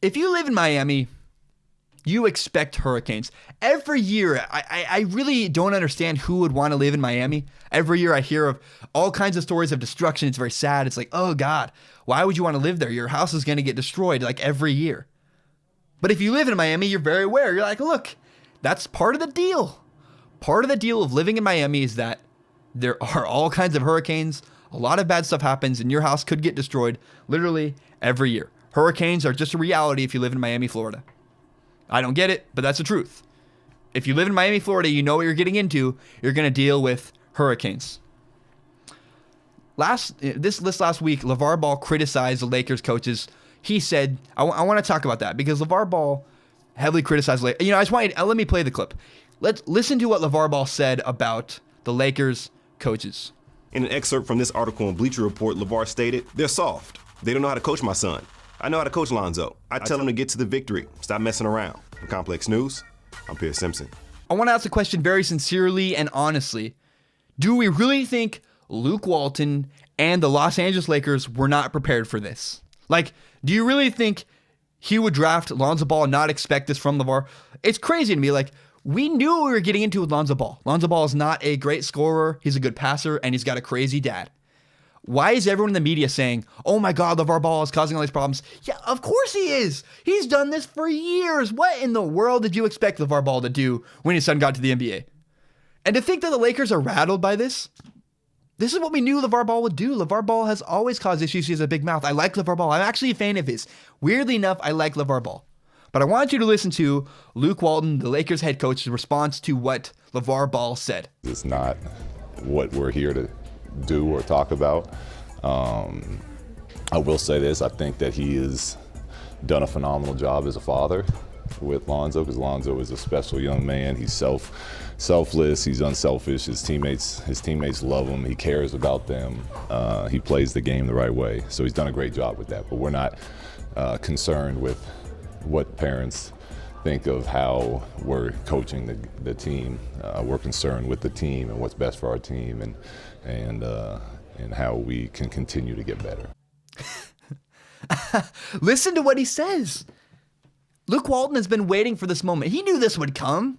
If you live in Miami, you expect hurricanes. Every year, I really don't understand who would want to live in Miami. Every year I hear of all kinds of stories of destruction. It's very sad. It's like, oh God, why would you want to live there? Your house is going to get destroyed like every year. But if you live in Miami, you're very aware. You're like, look, that's part of the deal. Part of the deal of living in Miami is that there are all kinds of hurricanes. A lot of bad stuff happens and your house could get destroyed literally every year. Hurricanes are just a reality if you live in Miami, Florida. I don't get it, but that's the truth. If you live in Miami, Florida, you know what you're getting into. You're going to deal with hurricanes. Last week, LeVar Ball criticized the Lakers coaches. He said, I want to talk about that because LeVar Ball heavily criticized Lakers. I just wanted, let me play the clip. Let's listen to what LeVar Ball said about the Lakers coaches. In an excerpt from this article on Bleacher Report, LeVar stated, "They're soft. They don't know how to coach my son. I know how to coach Lonzo. I tell him to get to the victory. Stop messing around." For Complex News, I'm Pierce Simpson. I want to ask the question very sincerely and honestly. Do we really think Luke Walton and the Los Angeles Lakers were not prepared for this? Like, do you really think he would draft Lonzo Ball and not expect this from LeVar? It's crazy to me. Like, we knew what we were getting into with Lonzo Ball. Lonzo Ball is not a great scorer. He's a good passer, and he's got a crazy dad. Why is everyone in the media saying, oh my God, LeVar Ball is causing all these problems? Yeah, of course he is. He's done this for years. What in the world did you expect LeVar Ball to do when his son got to the NBA? And to think that the Lakers are rattled by this is what we knew LeVar Ball would do. LeVar Ball has always caused issues. He has a big mouth. I like LeVar Ball. I'm actually a fan of his. Weirdly enough, I like LeVar Ball. But I want you to listen to Luke Walton, the Lakers head coach's response to what LeVar Ball said. It's not what we're here to do or talk about. I will say this, I think that he has done a phenomenal job as a father with Lonzo, because Lonzo is a special young man. He's selfless, he's unselfish. His teammates love him. He cares about them. He plays the game the right way. So he's done a great job with that. But we're not concerned with what parents think of how we're coaching the team. We're concerned with the team and what's best for our team and how we can continue to get better. Listen to what he says. Luke Walton has been waiting for this moment. He knew this would come.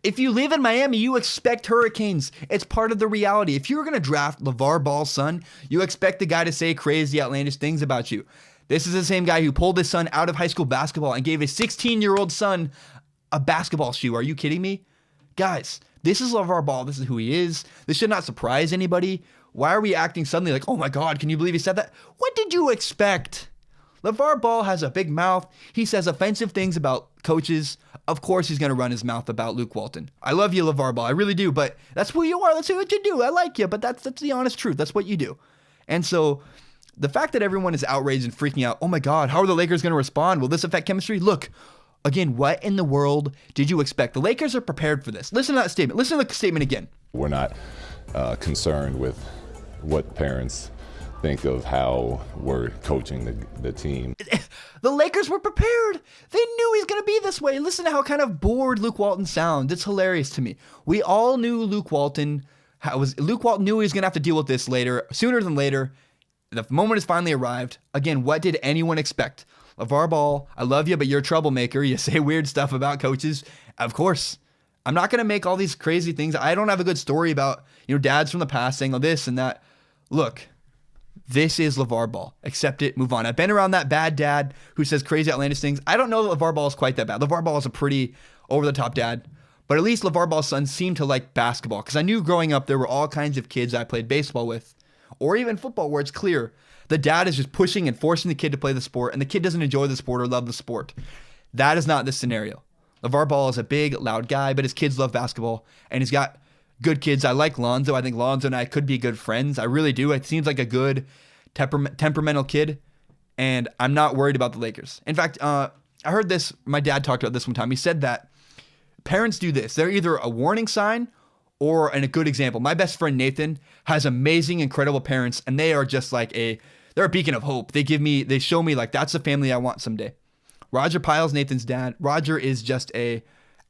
If you live in Miami, you expect hurricanes. It's part of the reality. If you were going to draft LeVar Ball's son, you expect the guy to say crazy, outlandish things about you. This is the same guy who pulled his son out of high school basketball and gave his 16-year-old son a basketball shoe. Are you kidding me? Guys, this is LeVar Ball. This is who he is. This should not surprise anybody. Why are we acting suddenly like, oh my God, can you believe he said that? What did you expect? LeVar Ball has a big mouth. He says offensive things about coaches. Of course he's going to run his mouth about Luke Walton. I love you, LeVar Ball. I really do, but that's who you are. That's what you do. I like you, but that's the honest truth. That's what you do. And so the fact that everyone is outraged and freaking out, oh my God, how are the Lakers going to respond? Will this affect chemistry? Look, again, what in the world did you expect? The Lakers are prepared for this. Listen to that statement. Listen to the statement again. We're not concerned with what parents think of how we're coaching the team. The Lakers were prepared. They knew he's going to be this way. Listen to how kind of bored Luke Walton sounds. It's hilarious to me. We all knew Luke Walton knew he was going to have to deal with this sooner than later. The moment has finally arrived. Again, what did anyone expect? LeVar Ball, I love you, but you're a troublemaker. You say weird stuff about coaches. Of course. I'm not going to make all these crazy things. I don't have a good story about, dads from the past saying all this and that. Look, this is LeVar Ball. Accept it, move on. I've been around that bad dad who says crazy, outlandish things. I don't know that LeVar Ball is quite that bad. LeVar Ball is a pretty over-the-top dad. But at least LeVar Ball's son seemed to like basketball. Because I knew growing up there were all kinds of kids I played baseball with. Or even football, where it's clear the dad is just pushing and forcing the kid to play the sport. And the kid doesn't enjoy the sport or love the sport. That is not the scenario. LeVar Ball is a big, loud guy, but his kids love basketball. And he's got good kids. I like Lonzo. I think Lonzo and I could be good friends. I really do. It seems like a good temperamental kid, and I'm not worried about the Lakers. In fact, I heard this, my dad talked about this one time. He said that parents do this. They're either a warning sign or a good example. My best friend Nathan has amazing, incredible parents, and they are just like they're a beacon of hope. They show me like that's the family I want someday. Roger Piles, Nathan's dad. Roger is just a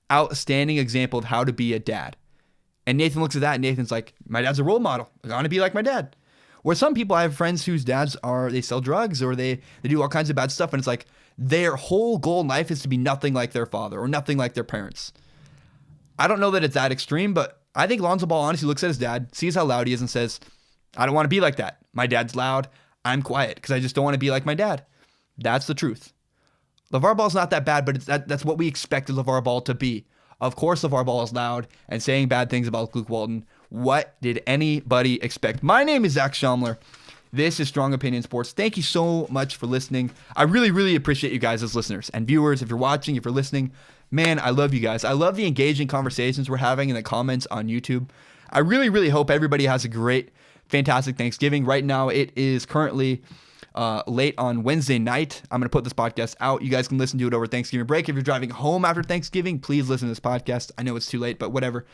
outstanding example of how to be a dad. And Nathan looks at that and Nathan's like, my dad's a role model. I want to be like my dad. Where some people, I have friends whose dads they sell drugs or they do all kinds of bad stuff, and it's like their whole goal in life is to be nothing like their father or nothing like their parents. I don't know that it's that extreme, but I think Lonzo Ball honestly looks at his dad, sees how loud he is, and says, I don't want to be like that. My dad's loud. I'm quiet because I just don't want to be like my dad. That's the truth. LeVar Ball's not that bad, but that's what we expected LeVar Ball to be. Of course, LeVar Ball is loud and saying bad things about Luke Walton. What did anybody expect? My name is Zach Schaumler. This is Strong Opinion Sports. Thank you so much for listening. I really, really appreciate you guys as listeners and viewers. If you're watching, if you're listening, man, I love you guys. I love the engaging conversations we're having in the comments on YouTube. I really, really hope everybody has a great, fantastic Thanksgiving. Right now, it is currently late on Wednesday night. I'm going to put this podcast out. You guys can listen to it over Thanksgiving break. If you're driving home after Thanksgiving, please listen to this podcast. I know it's too late, but whatever.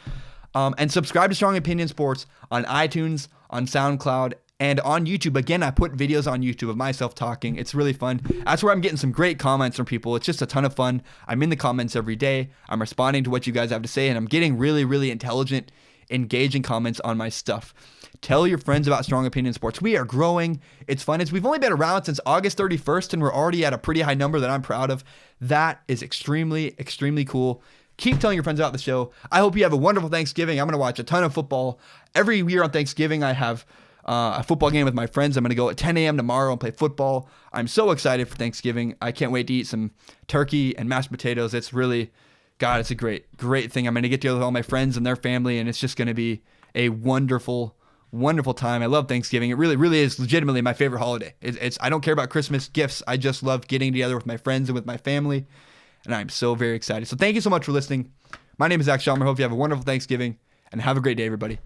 And subscribe to Strong Opinion Sports on iTunes, on SoundCloud, and on YouTube. Again, I put videos on YouTube of myself talking. It's really fun. That's where I'm getting some great comments from people. It's just a ton of fun. I'm in the comments every day. I'm responding to what you guys have to say, and I'm getting really, really intelligent, engaging comments on my stuff. Tell your friends about Strong Opinion Sports. We are growing. It's fun. We've only been around since August 31st, and we're already at a pretty high number that I'm proud of. That is extremely, extremely cool. Keep telling your friends about the show. I hope you have a wonderful Thanksgiving. I'm going to watch a ton of football. Every year on Thanksgiving, I have a football game with my friends. I'm going to go at 10 a.m. tomorrow and play football. I'm so excited for Thanksgiving. I can't wait to eat some turkey and mashed potatoes. It's really, God, it's a great, great thing. I'm going to get together with all my friends and their family, and it's just going to be a wonderful, wonderful time. I love Thanksgiving. It really, really is legitimately my favorite holiday. I don't care about Christmas gifts. I just love getting together with my friends and with my family, and I'm so very excited. So thank you so much for listening. My name is Zach Schaumler. Hope you have a wonderful Thanksgiving, and have a great day, everybody.